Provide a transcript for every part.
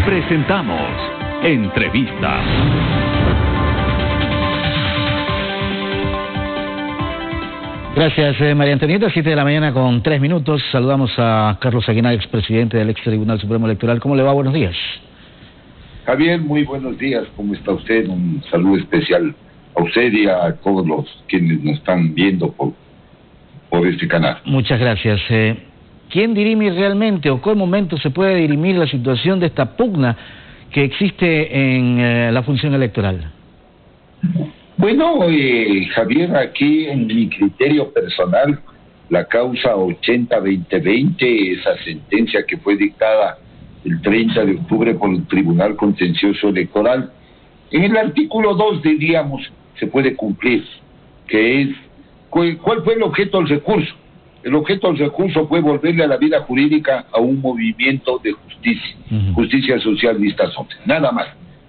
Presentamos Entrevista. Gracias, María Antonieta. 7 de la mañana con 3 minutos. Saludamos a Carlos Aguinaldo, expresidente del ex Tribunal Supremo Electoral. ¿Cómo le va? Buenos días. Javier, muy buenos días. ¿Cómo está usted? Un saludo especial a usted y a todos los quienes nos están viendo por este canal. Muchas gracias. ¿Quién dirime realmente o qué momento se puede dirimir la situación de esta pugna que existe en la función electoral? Bueno, Javier, aquí en mi criterio personal, la causa 80-2020, esa sentencia que fue dictada el 30 de octubre por el Tribunal Contencioso Electoral, en el artículo 2, diríamos, se puede cumplir, que es, ¿cuál fue el objeto del recurso? El objeto del recurso fue volverle a la vida jurídica a un movimiento de justicia, justicia social vista sobre, nada más.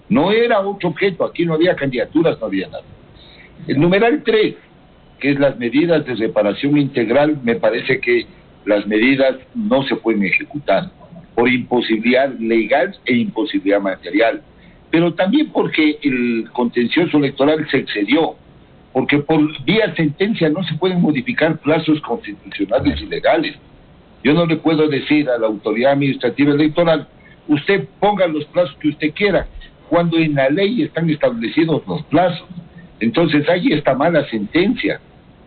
No era otro objeto, aquí no había candidaturas, no había nada. El numeral 3, que es las medidas de reparación integral, me parece que las medidas no se pueden ejecutar por imposibilidad legal e imposibilidad material, pero también porque el contencioso electoral se excedió, porque por vía sentencia no se pueden modificar plazos constitucionales y legales. Yo no le puedo decir a la autoridad administrativa electoral, usted ponga los plazos que usted quiera, cuando en la ley están establecidos los plazos. Entonces ahí está mala sentencia.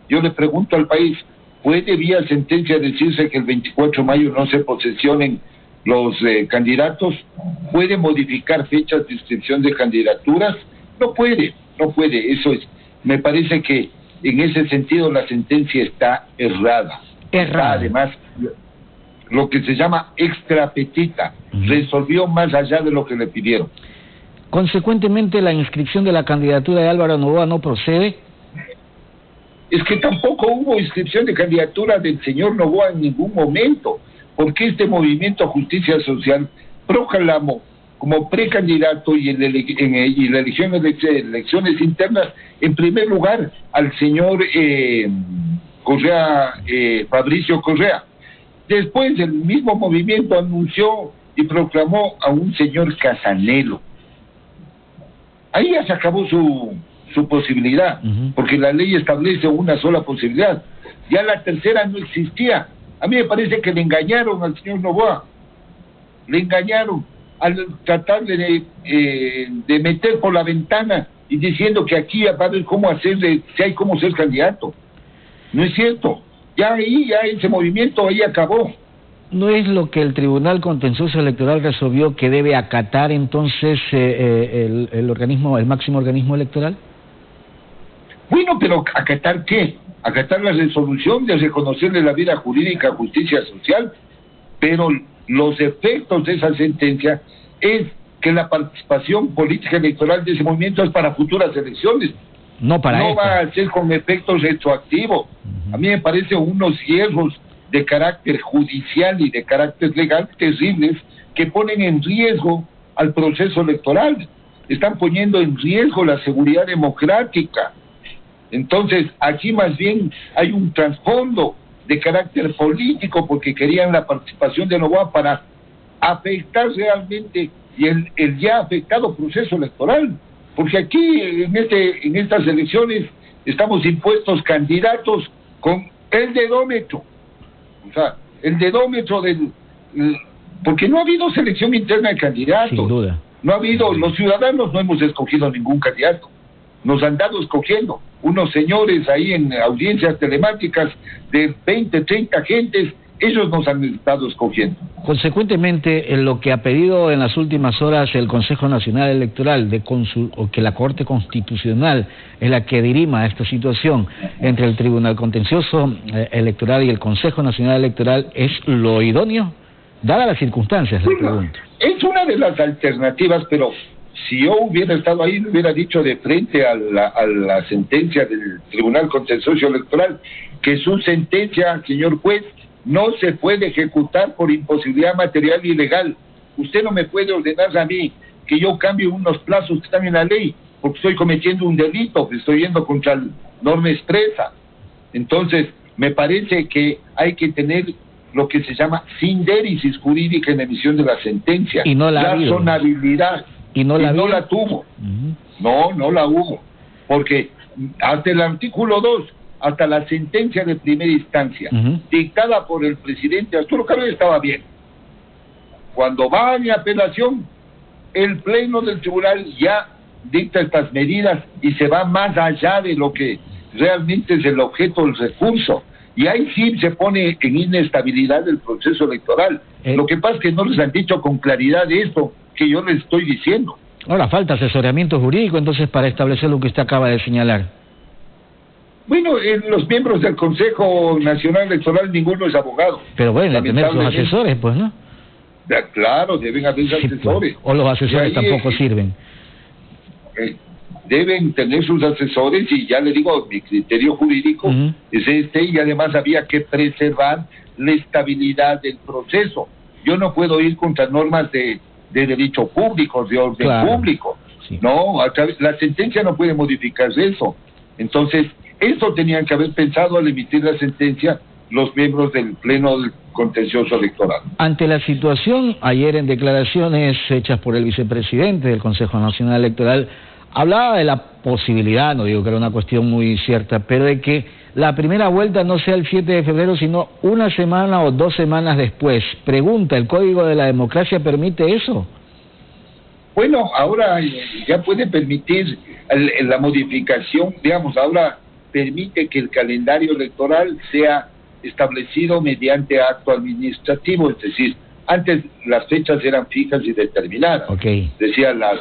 Yo le pregunto al país, ¿puede vía sentencia decirse que el 24 de mayo no se posesionen los candidatos? ¿Puede modificar fechas de inscripción de candidaturas? No puede. Eso es. Me parece que en ese sentido la sentencia está errada. Además, lo que se llama extrapetita, resolvió más allá de lo que le pidieron. Consecuentemente, la inscripción de la candidatura de Álvaro Noboa no procede. Es que tampoco hubo inscripción de candidatura del señor Noboa en ningún momento, porque este movimiento Justicia Social proclamó como precandidato y la elección de elecciones internas, en primer lugar, al señor Correa, Fabricio Correa. Después el mismo movimiento anunció y proclamó a un señor Casanelo. Ahí ya se acabó su posibilidad, porque la ley establece una sola posibilidad. Ya la tercera no existía. A mí me parece que le engañaron al señor Noboa. Le engañaron al tratar de meter por la ventana y diciendo que aquí va a haber cómo hacerle, si hay cómo ser candidato. No es cierto. Ya ese movimiento ahí acabó. ¿No es lo que el Tribunal Contencioso Electoral resolvió que debe acatar entonces el organismo, el máximo organismo electoral? Bueno, pero ¿acatar qué? Acatar la resolución de reconocerle la vida jurídica a justicia social, pero los efectos de esa sentencia es que la participación política electoral de ese movimiento es para futuras elecciones. No va a ser con efectos retroactivos. A mí me parece unos riesgos de carácter judicial y de carácter legal terribles que ponen en riesgo al proceso electoral. Están poniendo en riesgo la seguridad democrática. Entonces, aquí más bien hay un trasfondo de carácter político porque querían la participación de Noboa para afectar realmente el ya afectado proceso electoral. Porque aquí, en estas elecciones, estamos impuestos candidatos con el dedómetro. O sea, el dedómetro porque no ha habido selección interna de candidatos. Sin duda. No ha habido, los ciudadanos no hemos escogido ningún candidato. Nos han dado escogiendo unos señores ahí en audiencias telemáticas de 20, 30 gentes, ellos nos han estado escogiendo. Consecuentemente, en lo que ha pedido en las últimas horas el Consejo Nacional Electoral, o que la Corte Constitucional es la que dirima esta situación entre el Tribunal Contencioso Electoral y el Consejo Nacional Electoral, ¿es lo idóneo? Dadas las circunstancias, le pregunto. Es una de las alternativas, pero si yo hubiera estado ahí, le hubiera dicho de frente a la sentencia del Tribunal Contencioso Electoral que su sentencia, señor juez, no se puede ejecutar por imposibilidad material y legal. Usted no me puede ordenar a mí que yo cambie unos plazos que están en la ley, porque estoy cometiendo un delito, que estoy yendo contra la norma expresa. Entonces, me parece que hay que tener lo que se llama sindéresis jurídica en la emisión de la sentencia. Y no la razonabilidad. Y no la tuvo. No la hubo. Porque hasta el artículo 2, hasta la sentencia de primera instancia, dictada por el presidente Arturo Cabello, estaba bien. Cuando va en apelación, el pleno del tribunal ya dicta estas medidas y se va más allá de lo que realmente es el objeto del recurso. Y ahí sí se pone en inestabilidad el proceso electoral. Lo que pasa es que no les han dicho con claridad esto que yo les estoy diciendo. Ahora falta asesoramiento jurídico entonces para establecer lo que usted acaba de señalar. Bueno, los miembros del Consejo Nacional Electoral ninguno es abogado. Pero bueno, tener sus asesores, pues, ¿no? Claro, deben haber asesores. Pues, o los asesores tampoco sirven. Deben tener sus asesores y ya le digo, mi criterio jurídico es y además había que preservar la estabilidad del proceso. Yo no puedo ir contra normas de derecho público, de orden público. Sí. No, la sentencia no puede modificar eso. Entonces, eso tenían que haber pensado al emitir la sentencia los miembros del Pleno del Contencioso Electoral. Ante la situación, ayer en declaraciones hechas por el vicepresidente del Consejo Nacional Electoral, hablaba de la posibilidad, no digo que era una cuestión muy cierta, pero de que la primera vuelta no sea el 7 de febrero, sino una semana o 2 semanas después. Pregunta, ¿el Código de la Democracia permite eso? Bueno, ahora ya puede permitir la modificación, digamos, ahora permite que el calendario electoral sea establecido mediante acto administrativo, es decir, antes las fechas eran fijas y determinadas. Decía la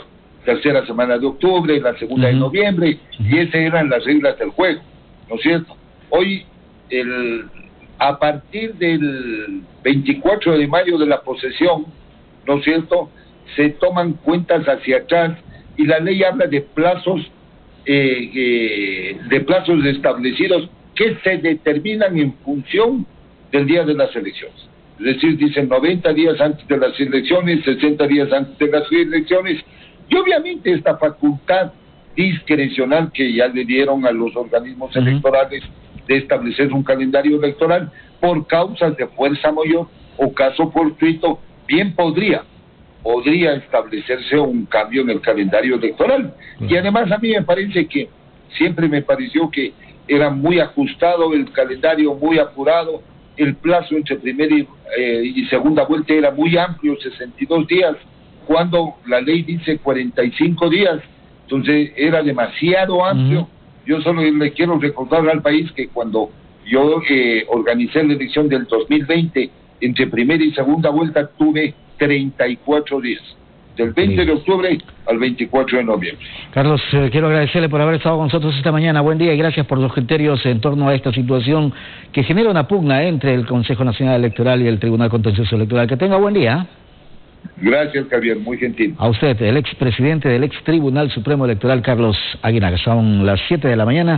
tercera semana de octubre, la segunda de noviembre, y esas eran las reglas del juego, ¿no es cierto? Hoy, a partir del 24 de mayo de la posesión, ¿no es cierto?, se toman cuentas hacia atrás y la ley habla de plazos establecidos que se determinan en función del día de las elecciones. Es decir, dicen 90 días antes de las elecciones, 60 días antes de las elecciones, y obviamente esta facultad discrecional que ya le dieron a los organismos electorales de establecer un calendario electoral por causas de fuerza mayor o caso fortuito, bien podría establecerse un cambio en el calendario electoral. Y además a mí siempre me pareció que era muy ajustado el calendario, muy apurado, el plazo entre primera y segunda vuelta era muy amplio, 62 días, cuando la ley dice 45 días, entonces era demasiado amplio. Yo solo le quiero recordar al país que cuando yo organicé la elección del 2020, entre primera y segunda vuelta tuve 34 días, del 20 de octubre al 24 de noviembre. Carlos, quiero agradecerle por haber estado con nosotros esta mañana. Buen día y gracias por los criterios en torno a esta situación que genera una pugna entre el Consejo Nacional Electoral y el Tribunal Contencioso Electoral. Que tenga buen día. Gracias, Javier, muy gentil. A usted, el expresidente del ex Tribunal Supremo Electoral, Carlos Aguinaga. Son las 7 de la mañana.